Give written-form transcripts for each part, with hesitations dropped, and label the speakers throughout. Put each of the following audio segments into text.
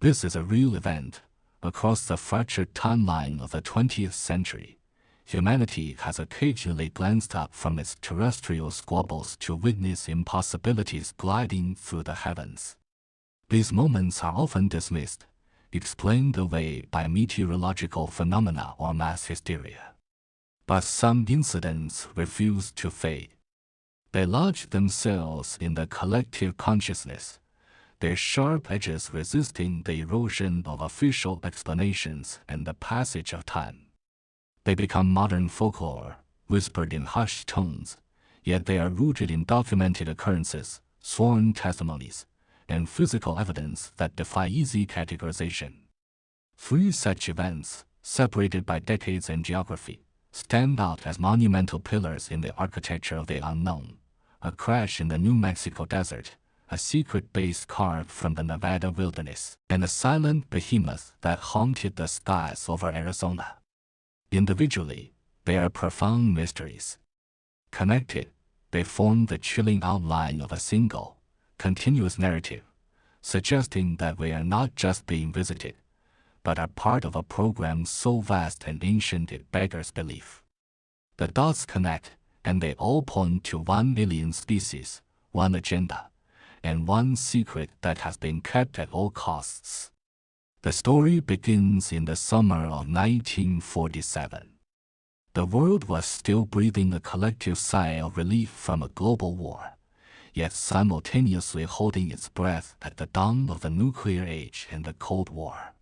Speaker 1: This is a real event. Across the fractured timeline of the 20th century, humanity has occasionally glanced up from its terrestrial squabbles to witness impossibilities gliding through the heavens. These moments are often dismissed, explained away by meteorological phenomena or mass hysteria. But some incidents refuse to fade. They lodge themselves in the collective consciousness, their sharp edges resisting the erosion of official explanations and the passage of time. They become modern folklore, whispered in hushed tones, yet they are rooted in documented occurrences, sworn testimonies, and physical evidence that defy easy categorization. 3 such events, separated by decades and geography, stand out as monumental pillars in the architecture of the unknown: a crash in the New Mexico desert, a secret base carved from the Nevada wilderness, and a silent behemoth that haunted the skies over Arizona. Individually, they are profound mysteries. Connected, they form the chilling outline of a single, continuous narrative, suggesting that we are not just being visited, but are part of a program so vast and ancient it beggars belief. The dots connect, and they all point to one alien species, one agenda, and one secret that has been kept at all costs. The story begins in the summer of 1947. The world was still breathing a collective sigh of relief from a global war, yet simultaneously holding its breath at the dawn of the nuclear age and the Cold War.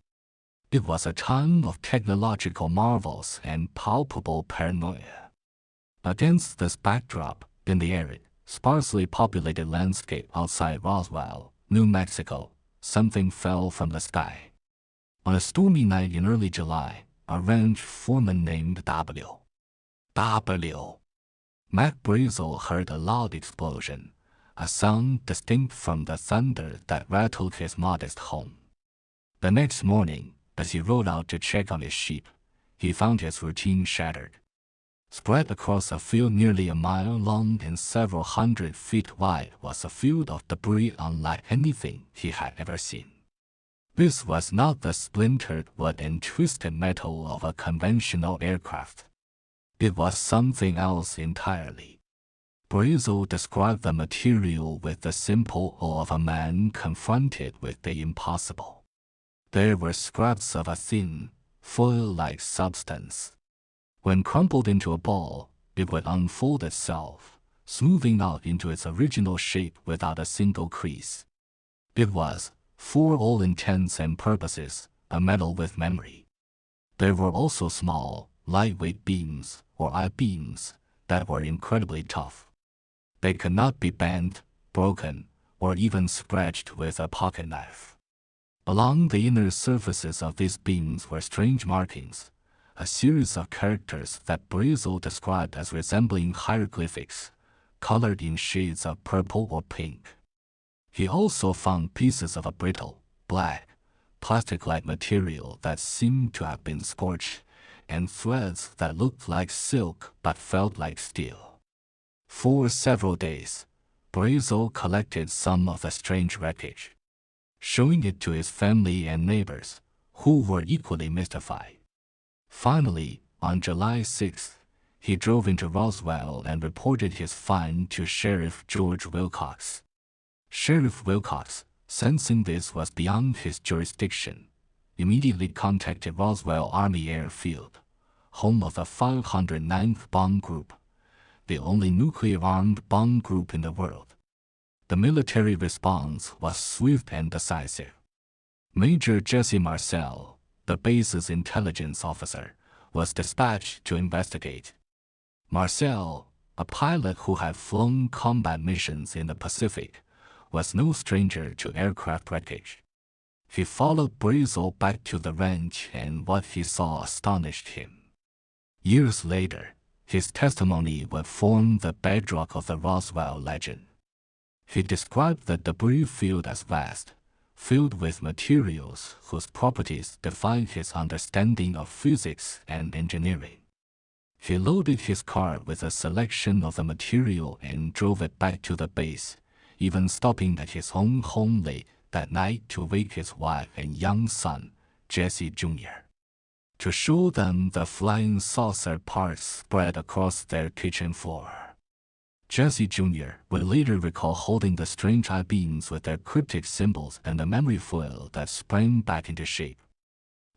Speaker 1: It was a time of technological marvels and palpable paranoia. Against this backdrop, in the arid, sparsely populated landscape outside Roswell, New Mexico, something fell from the sky. On a stormy night in early July, a ranch foreman named W. Mac Brazel heard a loud explosion, a sound distinct from the thunder that rattled his modest home. The next morning, as he rode out to check on his sheep, he found his routine shattered. Spread across a field nearly a mile long and several hundred feet wide was a field of debris unlike anything he had ever seen. This was not the splintered wood and twisted metal of a conventional aircraft. It was something else entirely. Brazel described the material with the simple awe of a man confronted with the impossible. There were scraps of a thin, foil-like substance. When crumpled into a ball, it would unfold itself, smoothing out into its original shape without a single crease. It was, for all intents and purposes, a metal with memory. There were also small, lightweight beams, or I-beams, that were incredibly tough. They could not be bent, broken, or even scratched with a pocket knife. Along the inner surfaces of these beams were strange markings, a series of characters that Brazel described as resembling hieroglyphics, colored in shades of purple or pink. He also found pieces of a brittle, black, plastic-like material that seemed to have been scorched, and threads that looked like silk but felt like steel. For several days, Brazel collected some of the strange wreckage, showing it to his family and neighbors, who were equally mystified. Finally, on July 6th, he drove into Roswell and reported his find to Sheriff George Wilcox. Sheriff Wilcox, sensing this was beyond his jurisdiction, immediately contacted Roswell Army Airfield, home of the 509th Bomb Group, the only nuclear-armed bomb group in the world. The military response was swift and decisive. Major Jesse Marcel, the base's intelligence officer, was dispatched to investigate. Marcel, a pilot who had flown combat missions in the Pacific, was no stranger to aircraft wreckage. He followed Brazel back to the ranch, and what he saw astonished him. Years later, his testimony would form the bedrock of the Roswell legend. He described the debris field as vast, filled with materials whose properties defied his understanding of physics and engineering. He loaded his car with a selection of the material and drove it back to the base, even stopping at his own home late that night to wake his wife and young son, Jesse Jr., to show them the flying saucer parts spread across their kitchen floor. Jesse Jr. would later recall holding the strange I-beams with their cryptic symbols and the memory foil that sprang back into shape.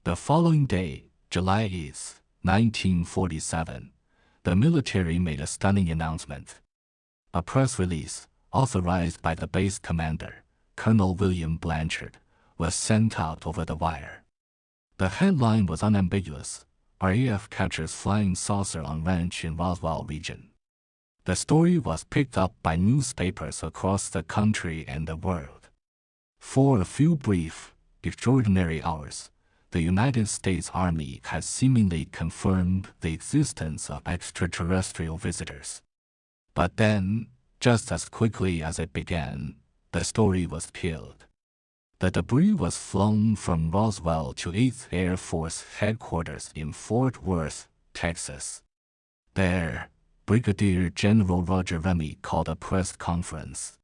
Speaker 1: The following day, July 8, 1947, the military made a stunning announcement. A press release, authorized by the base commander, Colonel William Blanchard, was sent out over the wire. The headline was unambiguous: RAF captures flying saucer on ranch in Roswell region. The story was picked up by newspapers across the country and the world. For a few brief, extraordinary hours, the United States Army had seemingly confirmed the existence of extraterrestrial visitors. But then, just as quickly as it began, the story was killed. The debris was flown from Roswell to 8th Air Force Headquarters in Fort Worth, Texas. There, Brigadier General Roger Remy called a press conference.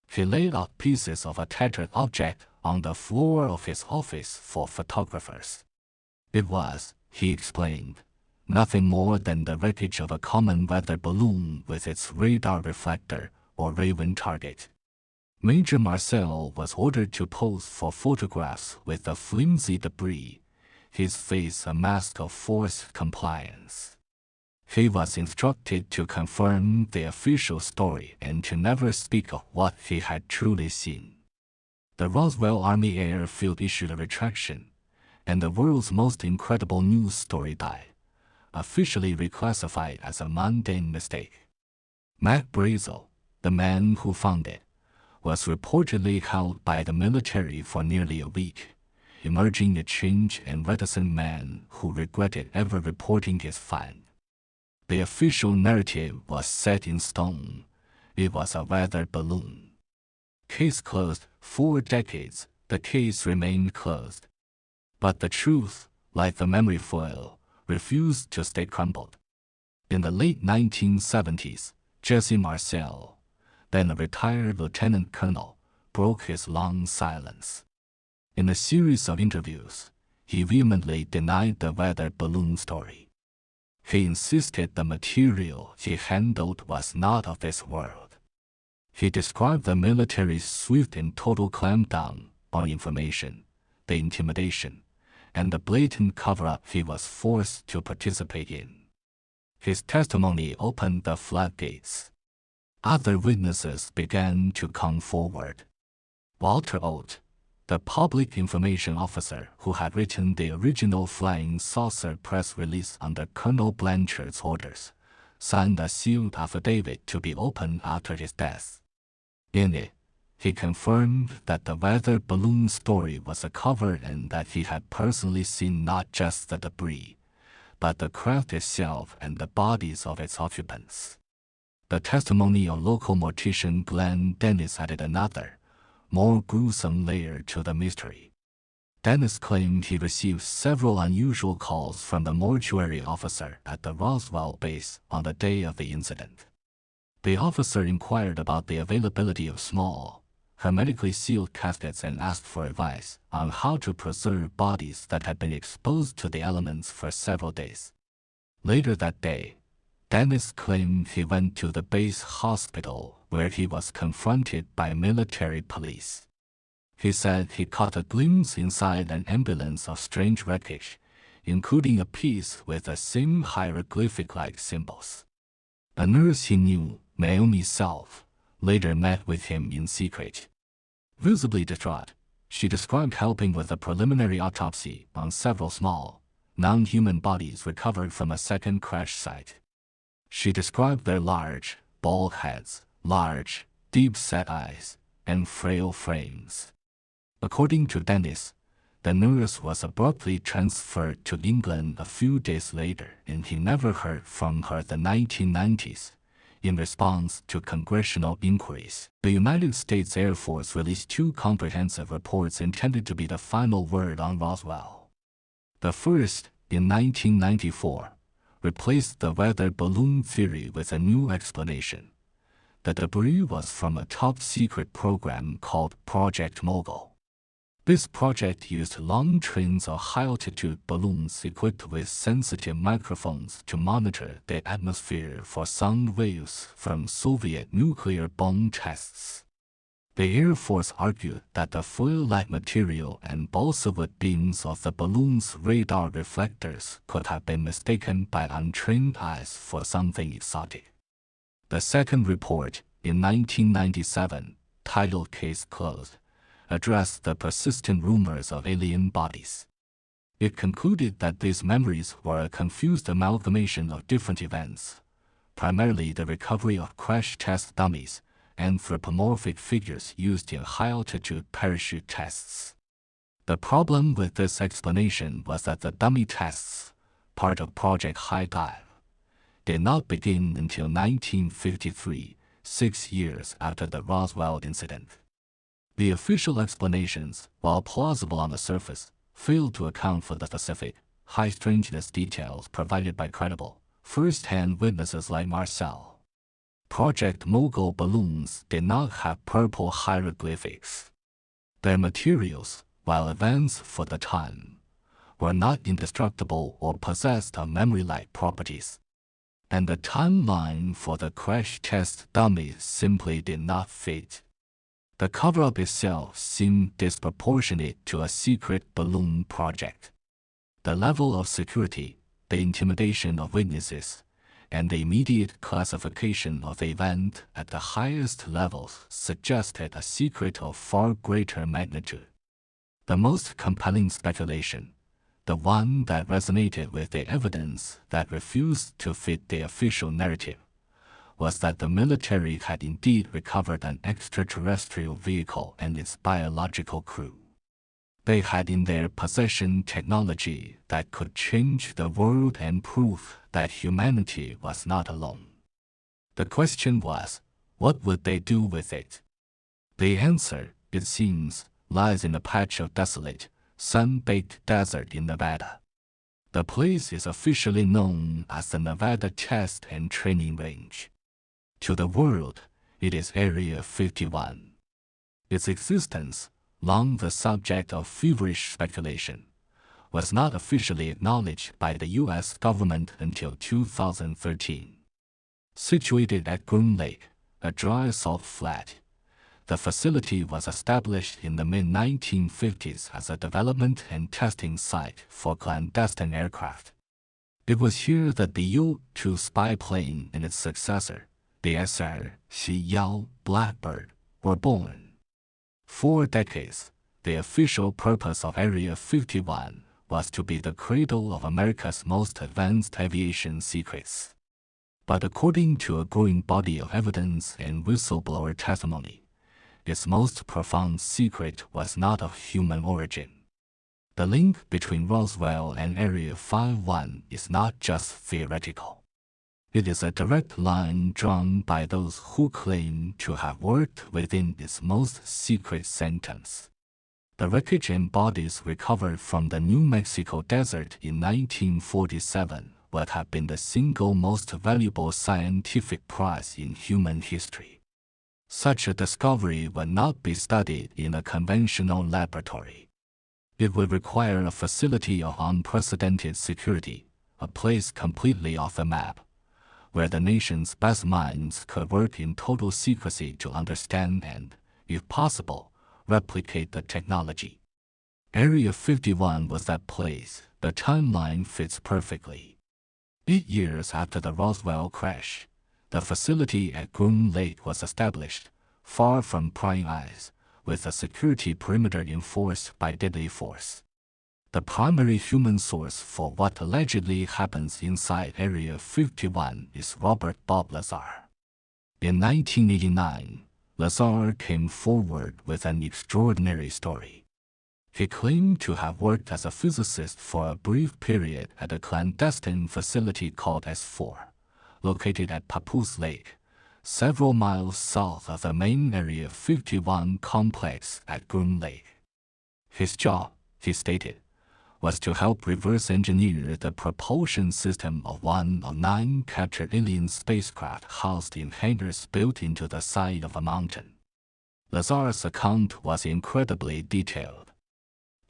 Speaker 1: He laid out pieces of a tattered object on the floor of his office for photographers. It was, he explained, nothing more than the wreckage of a common weather balloon with its radar reflector or Raven target. Major Marcel was ordered to pose for photographs with the flimsy debris, his face a mask of forced compliance. He was instructed to confirm the official story and to never speak of what he had truly seen. The Roswell Army Airfield issued a retraction, and the world's most incredible news story died, officially reclassified as a mundane mistake. Mac Brazel, the man who found it, was reportedly held by the military for nearly a week, emerging a changed and reticent man who regretted ever reporting his find. The official narrative was set in stone. It was a weather balloon. Case closed. For decades, the case remained closed. But the truth, like the memory foil, refused to stay crumbled. In the late 1970s, Jesse Marcel, then a retired lieutenant colonel, broke his long silence. In a series of interviews, he vehemently denied the weather balloon story. He insisted the material he handled was not of this world. He described the military's swift and total clampdown on information, the intimidation, and the blatant cover-up he was forced to participate in. His testimony opened the floodgates. Other witnesses began to come forward. Walter Ott, the public information officer who had written the original flying saucer press release under Colonel Blanchard's orders, signed a sealed affidavit to be opened after his death. In it, he confirmed that the weather balloon story was a cover and that he had personally seen not just the debris, but the craft itself and the bodies of its occupants. The testimony of local mortician Glenn Dennis added another, more gruesome layer to the mystery. Dennis claimed he received several unusual calls from the mortuary officer at the Roswell base on the day of the incident. The officer inquired about the availability of small, hermetically sealed caskets and asked for advice on how to preserve bodies that had been exposed to the elements for several days. Later that day, Dennis claimed he went to the base hospital where he was confronted by military police. He said he caught a glimpse inside an ambulance of strange wreckage, including a piece with the same hieroglyphic-like symbols. A nurse he knew, Naomi Self, later met with him in secret. Visibly distraught, she described helping with a preliminary autopsy on several small, non-human bodies recovered from a second crash site. She described their large, bald heads, large, deep-set eyes, and frail frames. According to Dennis, the nurse was abruptly transferred to England a few days later, and he never heard from her the 1990s. In response to congressional inquiries, the United States Air Force released two comprehensive reports intended to be the final word on Roswell. The first, in 1994, replaced the weather balloon theory with a new explanation. The debris was from a top-secret program called Project Mogul. This project used long trains of high-altitude balloons equipped with sensitive microphones to monitor the atmosphere for sound waves from Soviet nuclear bomb tests. The Air Force argued that the foil-like material and balsa-wood beams of the balloon's radar reflectors could have been mistaken by untrained eyes for something exotic. The second report, in 1997, titled Case Closed, addressed the persistent rumors of alien bodies. It concluded that these memories were a confused amalgamation of different events, primarily the recovery of crash test dummies, anthropomorphic figures used in high-altitude parachute tests. The problem with this explanation was that the dummy tests, part of Project High Dive, did not begin until 1953, 6 years after the Roswell incident. The official explanations, while plausible on the surface, failed to account for the specific, high-strangeness details provided by credible, first-hand witnesses like Marcel. Project Mogul balloons did not have purple hieroglyphics. Their materials, while advanced for the time, were not indestructible or possessed of memory-like properties. And the timeline for the crash test dummies simply did not fit. The cover-up itself seemed disproportionate to a secret balloon project. The level of security, the intimidation of witnesses, and the immediate classification of the event at the highest levels suggested a secret of far greater magnitude. The most compelling speculation, the one that resonated with the evidence that refused to fit the official narrative, was that the military had indeed recovered an extraterrestrial vehicle and its biological crew. They had in their possession technology that could change the world and prove that humanity was not alone. The question was, what would they do with it? The answer, it seems, lies in a patch of desolate, sun-baked desert in Nevada. The place is officially known as the Nevada Test and Training Range. To the world, it is Area 51. Its existence, long the subject of feverish speculation, was not officially acknowledged by the U.S. government until 2013. Situated at Groom Lake, a dry salt flat, the facility was established in the mid-1950s as a development and testing site for clandestine aircraft. It was here that the U-2 spy plane and its successor, the SR-1 Blackbird, were born. For decades, the official purpose of Area 51 was to be the cradle of America's most advanced aviation secrets. But according to a growing body of evidence and whistleblower testimony, its most profound secret was not of human origin. The link between Roswell and Area 51 is not just theoretical. It is a direct line drawn by those who claim to have worked within its most secret sanctums. The wreckage and bodies recovered from the New Mexico desert in 1947 would have been the single most valuable scientific prize in human history. Such a discovery would not be studied in a conventional laboratory. It would require a facility of unprecedented security, a place completely off the map, where the nation's best minds could work in total secrecy to understand and, if possible, replicate the technology. Area 51 was that place. The timeline fits perfectly. 8 years after the Roswell crash, the facility at Groom Lake was established, far from prying eyes, with a security perimeter enforced by deadly force. The primary human source for what allegedly happens inside Area 51 is Robert Bob Lazar. In 1989, Lazar came forward with an extraordinary story. He claimed to have worked as a physicist for a brief period at a clandestine facility called S4, located at Papoose Lake, several miles south of the main Area 51 complex at Groom Lake. His job, he stated, was to help reverse engineer the propulsion system of one of 9 captured alien spacecraft housed in hangars built into the side of a mountain. Lazar's account was incredibly detailed.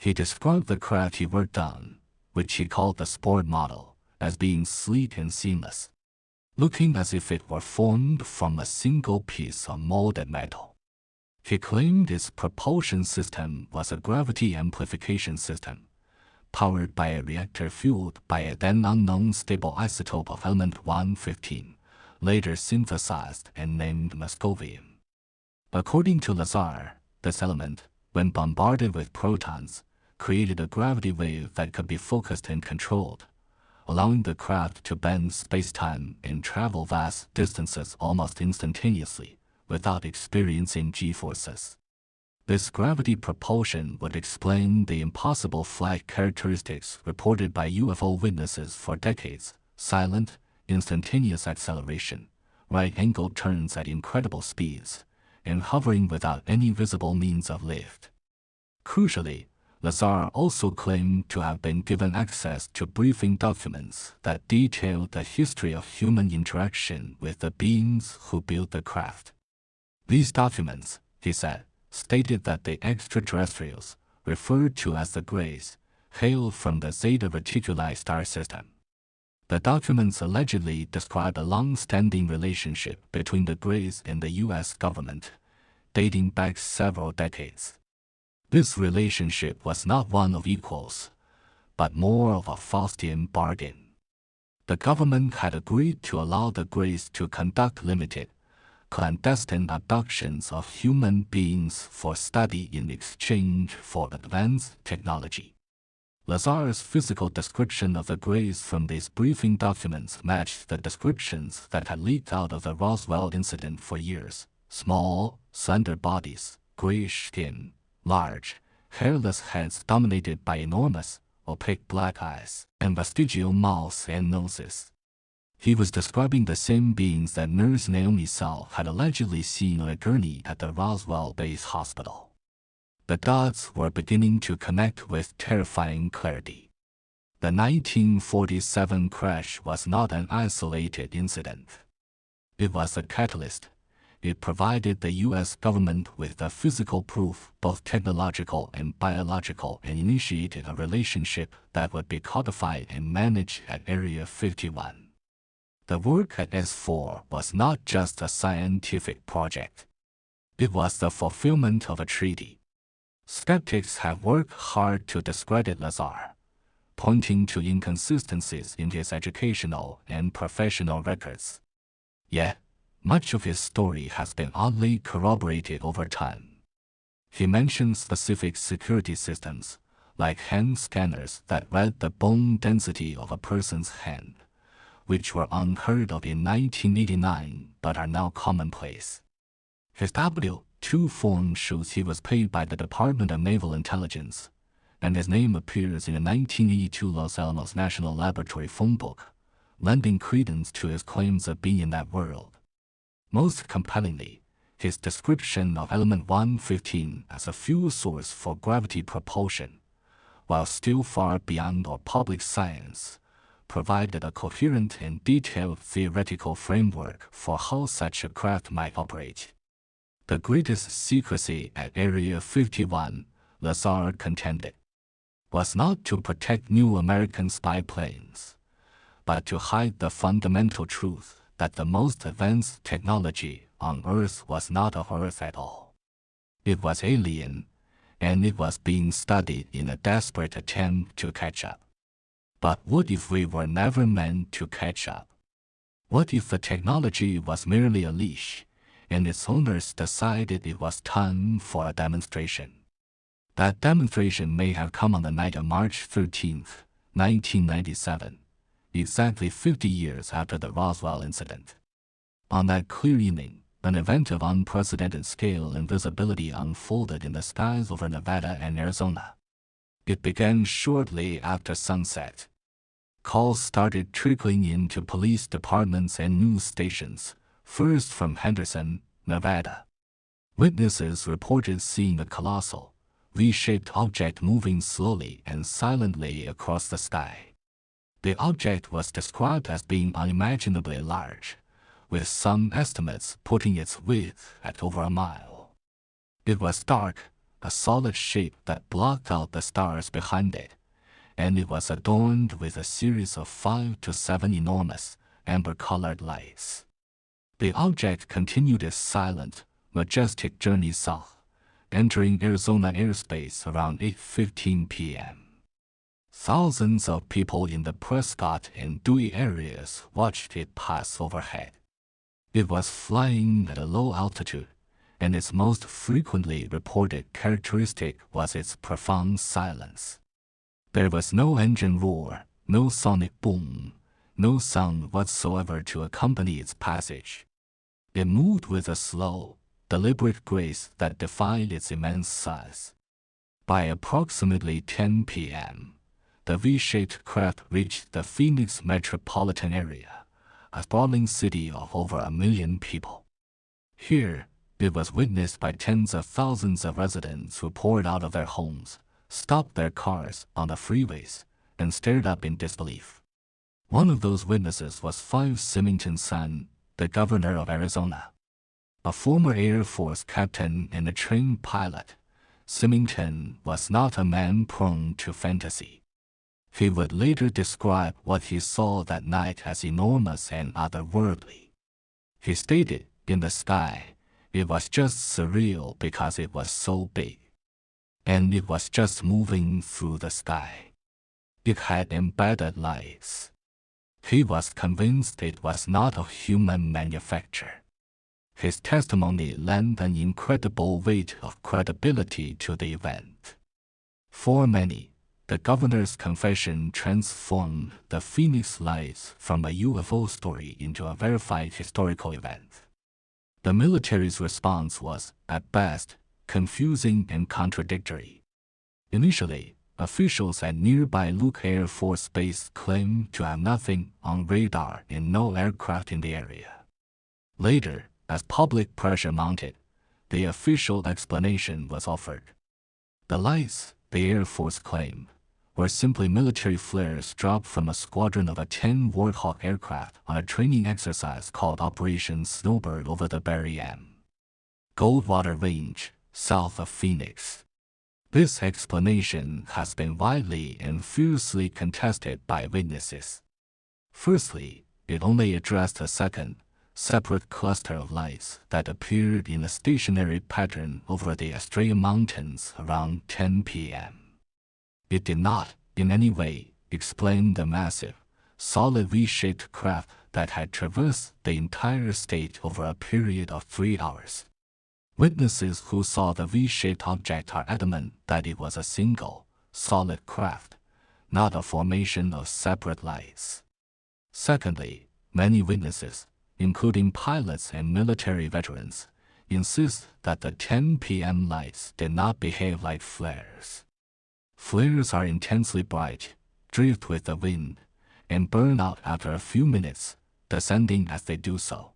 Speaker 1: He described the craft he worked on, which he called the sport model, as being sleek and seamless, looking as if it were formed from a single piece of molded metal. He claimed its propulsion system was a gravity amplification system, powered by a reactor fueled by a then unknown stable isotope of element 115, later synthesized and named Moscovium. According to Lazar, this element, when bombarded with protons, created a gravity wave that could be focused and controlled, allowing the craft to bend spacetime and travel vast distances almost instantaneously without experiencing g-forces. This gravity propulsion would explain the impossible flight characteristics reported by UFO witnesses for decades: silent, instantaneous acceleration, right-angled turns at incredible speeds, and hovering without any visible means of lift. Crucially, Lazar also claimed to have been given access to briefing documents that detailed the history of human interaction with the beings who built the craft. These documents, he said, stated that the extraterrestrials, referred to as the Greys, hailed from the Zeta Reticuli star system. The documents allegedly described a long-standing relationship between the Greys and the U.S. government, dating back several decades. This relationship was not one of equals, but more of a Faustian bargain. The government had agreed to allow the Greys to conduct limited, clandestine abductions of human beings for study in exchange for advanced technology. Lazar's physical description of the Greys from these briefing documents matched the descriptions that had leaked out of the Roswell incident for years: small, slender bodies, grayish skin, large, hairless heads dominated by enormous, opaque black eyes, and vestigial mouths and noses. He was describing the same beings that nurse Naomi Sal had allegedly seen on a gurney at the Roswell Base Hospital. The dots were beginning to connect with terrifying clarity. The 1947 crash was not an isolated incident. It was a catalyst. It provided the U.S. government with the physical proof, both technological and biological, and initiated a relationship that would be codified and managed at Area 51. The work at S4 was not just a scientific project. It was the fulfillment of a treaty. Skeptics have worked hard to discredit Lazar, pointing to inconsistencies in his educational and professional records. Yet, much of his story has been oddly corroborated over time. He mentions specific security systems, like hand scanners that read the bone density of a person's hand, which were unheard of in 1989 but are now commonplace. His W-2 form shows he was paid by the Department of Naval Intelligence, and his name appears in a 1982 Los Alamos National Laboratory phone book, lending credence to his claims of being in that world. Most compellingly, his description of element 115 as a fuel source for gravity propulsion, while still far beyond our public science, provided a coherent and detailed theoretical framework for how such a craft might operate. The greatest secrecy at Area 51, Lazar contended, was not to protect new American spy planes, but to hide the fundamental truth that the most advanced technology on Earth was not of Earth at all. It was alien, and it was being studied in a desperate attempt to catch up. But what if we were never meant to catch up? What if the technology was merely a leash, and its owners decided it was time for a demonstration? That demonstration may have come on the night of March 13, 1997, exactly 50 years after the Roswell incident. On that clear evening, an event of unprecedented scale and visibility unfolded in the skies over Nevada and Arizona. It began shortly after sunset. Calls started trickling into police departments and news stations, first from Henderson, Nevada. Witnesses reported seeing a colossal, V-shaped object moving slowly and silently across the sky. The object was described as being unimaginably large, with some estimates putting its width at over a mile. It was dark, a solid shape that blocked out the stars behind it, and it was adorned with a series of 5 to 7 enormous, amber-colored lights. The object continued its silent, majestic journey south, entering Arizona airspace around 8:15 p.m. Thousands of people in the Prescott and Dewey areas watched it pass overhead. It was flying at a low altitude, and its most frequently reported characteristic was its profound silence. There was no engine roar, no sonic boom, no sound whatsoever to accompany its passage. It moved with a slow, deliberate grace that defied its immense size. By approximately 10 p.m., the V-shaped craft reached the Phoenix metropolitan area, a sprawling city of over 1 million people. Here, it was witnessed by tens of thousands of residents who poured out of their homes, stopped their cars on the freeways, and stared up in disbelief. One of those witnesses was Five Symington's son, the governor of Arizona. A former Air Force captain and a trained pilot, Symington was not a man prone to fantasy. He would later describe what he saw that night as enormous and otherworldly. He stated, in the sky, it was just surreal because it was so big. And it was just moving through the sky. It had embedded lights. He was convinced it was not of human manufacture. His testimony lent an incredible weight of credibility to the event. For many, the governor's confession transformed the Phoenix Lights from a UFO story into a verified historical event. The military's response was, at best, confusing and contradictory. Initially, officials at nearby Luke Air Force Base claimed to have nothing on radar and no aircraft in the area. Later, as public pressure mounted, the official explanation was offered. The lights, the Air Force claimed, were simply military flares dropped from a squadron of A-10 Warthog aircraft on a training exercise called Operation Snowbird over the Barry M. Goldwater Range, south of Phoenix. This explanation has been widely and fiercely contested by witnesses. Firstly, it only addressed a second, separate cluster of lights that appeared in a stationary pattern over the Australian mountains around 10 p.m. It did not, in any way, explain the massive, solid V-shaped craft that had traversed the entire state over a period of 3 hours. Witnesses who saw the V-shaped object are adamant that it was a single, solid craft, not a formation of separate lights. Secondly, many witnesses, including pilots and military veterans, insist that the 10 p.m. lights did not behave like flares. Flares are intensely bright, drift with the wind, and burn out after a few minutes, descending as they do so.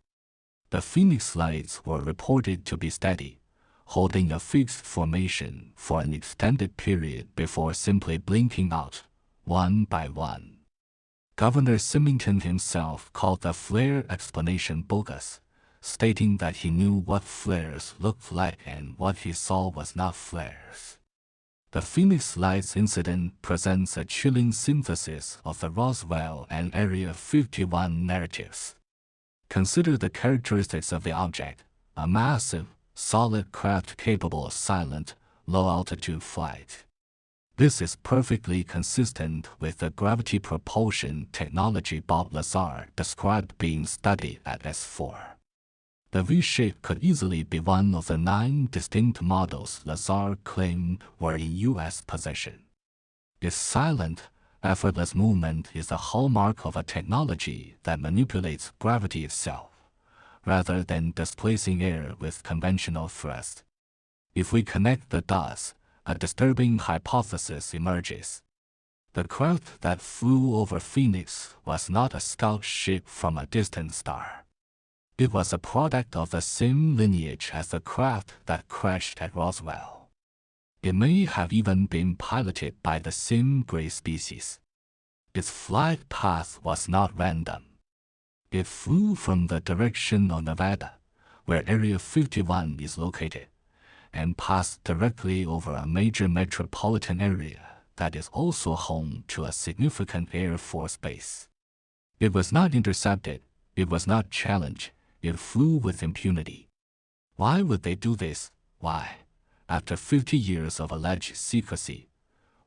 Speaker 1: The Phoenix Lights were reported to be steady, holding a fixed formation for an extended period before simply blinking out, one by one. Governor Symington himself called the flare explanation bogus, stating that he knew what flares looked like and what he saw was not flares. The Phoenix Lights incident presents a chilling synthesis of the Roswell and Area 51 narratives. Consider the characteristics of the object, a massive, solid craft capable of silent, low-altitude flight. This is perfectly consistent with the gravity propulsion technology Bob Lazar described being studied at S4. The V-shape could easily be one of the 9 distinct models Lazar claimed were in U.S. possession. Its silent, effortless movement is the hallmark of a technology that manipulates gravity itself, rather than displacing air with conventional thrust. If we connect the dots, a disturbing hypothesis emerges. The craft that flew over Phoenix was not a scout ship from a distant star. It was a product of the same lineage as the craft that crashed at Roswell. It may have even been piloted by the same gray species. Its flight path was not random. It flew from the direction of Nevada, where Area 51 is located, and passed directly over a major metropolitan area that is also home to a significant Air Force base. It was not intercepted, it was not challenged, it flew with impunity. Why would they do this? Why, after 50 years of alleged secrecy,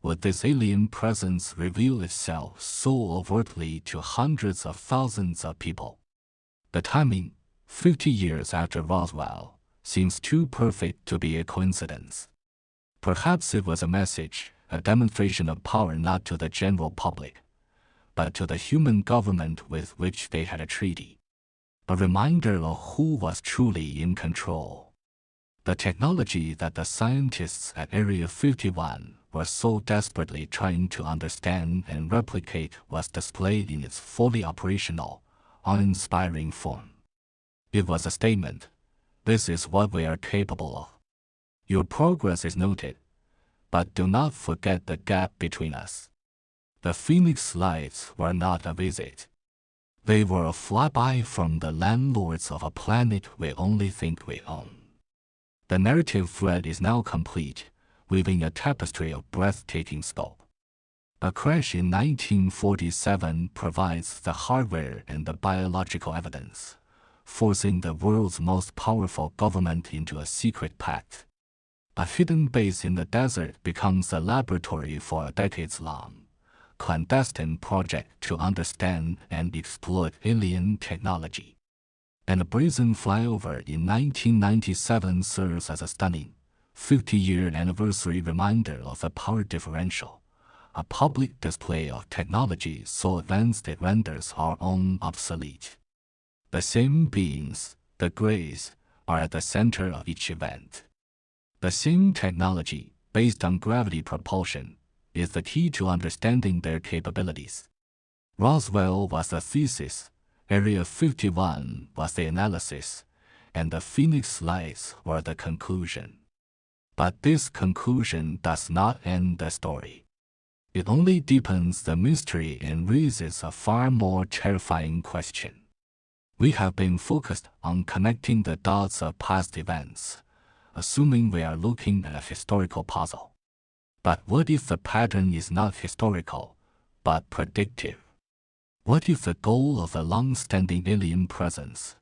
Speaker 1: would this alien presence reveal itself so overtly to hundreds of thousands of people? The timing, 50 years after Roswell, seems too perfect to be a coincidence. Perhaps it was a message, a demonstration of power not to the general public, but to the human government with which they had a treaty. A reminder of who was truly in control. The technology that the scientists at Area 51 were so desperately trying to understand and replicate was displayed in its fully operational, awe-inspiring form. It was a statement. This is what we are capable of. Your progress is noted, but do not forget the gap between us. The Phoenix Lights were not a visit. They were a flyby from the landlords of a planet we only think we own. The narrative thread is now complete, weaving a tapestry of breathtaking scope. A crash in 1947 provides the hardware and the biological evidence, forcing the world's most powerful government into a secret pact. A hidden base in the desert becomes a laboratory for a decades-long, clandestine project to understand and exploit alien technology. And a brazen flyover in 1997 serves as a stunning 50-year anniversary reminder of a power differential, a public display of technology so advanced it renders our own obsolete. The same beings, the Greys, are at the center of each event. The same technology, based on gravity propulsion, is the key to understanding their capabilities. Roswell was the thesis, Area 51 was the analysis, and the Phoenix Lights were the conclusion. But this conclusion does not end the story. It only deepens the mystery and raises a far more terrifying question. We have been focused on connecting the dots of past events, assuming we are looking at a historical puzzle. But what if the pattern is not historical, but predictive? What if the goal of a long-standing alien presence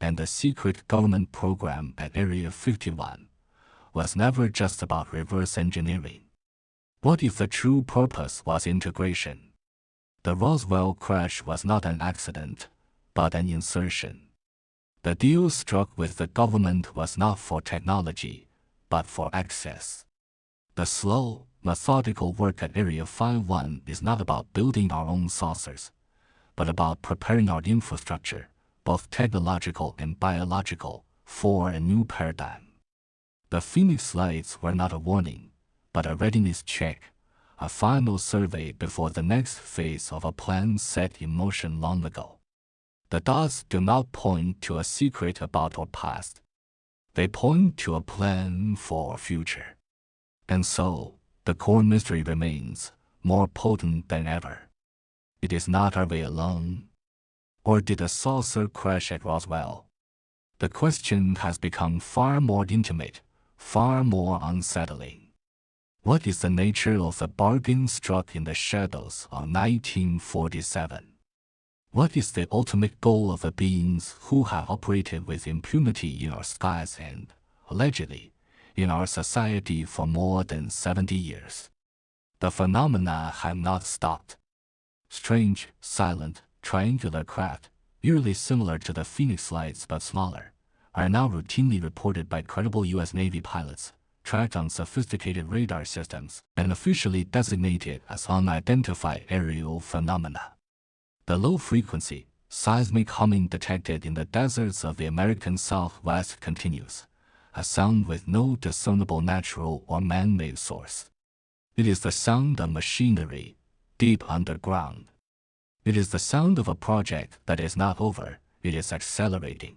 Speaker 1: and the secret government program at Area 51 was never just about reverse engineering? What if the true purpose was integration? The Roswell crash was not an accident, but an insertion. The deal struck with the government was not for technology, but for access. The slow, methodical work at Area 51 is not about building our own saucers, but about preparing our infrastructure, both technological and biological, for a new paradigm. The Phoenix Lights were not a warning, but a readiness check, a final survey before the next phase of a plan set in motion long ago. The dots do not point to a secret about our past. They point to a plan for our future. And so, the core mystery remains, more potent than ever. It is not are we alone? Or did a saucer crash at Roswell? The question has become far more intimate, far more unsettling. What is the nature of the bargain struck in the shadows of 1947? What is the ultimate goal of the beings who have operated with impunity in our skies and, allegedly, in our society for more than 70 years? The phenomena have not stopped. Strange, silent, triangular craft, eerily similar to the Phoenix Lights but smaller, are now routinely reported by credible U.S. Navy pilots, tracked on sophisticated radar systems, and officially designated as unidentified aerial phenomena. The low-frequency, seismic humming detected in the deserts of the American Southwest continues, a sound with no discernible natural or man-made source. It is the sound of machinery, deep underground. It is the sound of a project that is not over, it is accelerating.